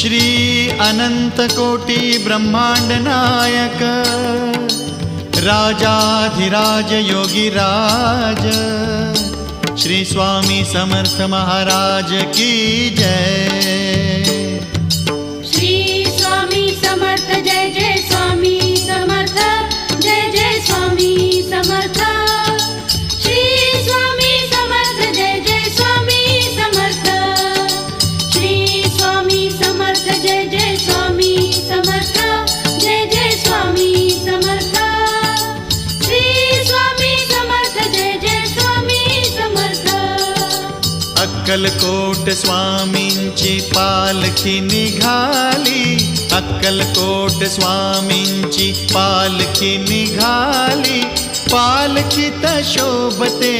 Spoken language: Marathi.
श्री अनंत कोटी ब्रह्मांड नायक राजाधिराज योगीराज श्री स्वामी समर्थ महाराज की जय। श्री स्वामी समर्थ जय जय स्वामी समर्थ जय जय स्वामी समर्थ। श्री स्वामी समर्थ जय जय स्वामी समर्थ। श्री स्वामी समर्थ जय जय स्वामी समर्थ जय जय स्वामी समर्थ। श्री स्वामी समर्थ जय जय स्वामी समर्थ। अक्कलकोट स्वामींची पालखी निघाली, अक्कलकोट स्वामींची पालखी निघाली, पालखीत शोभते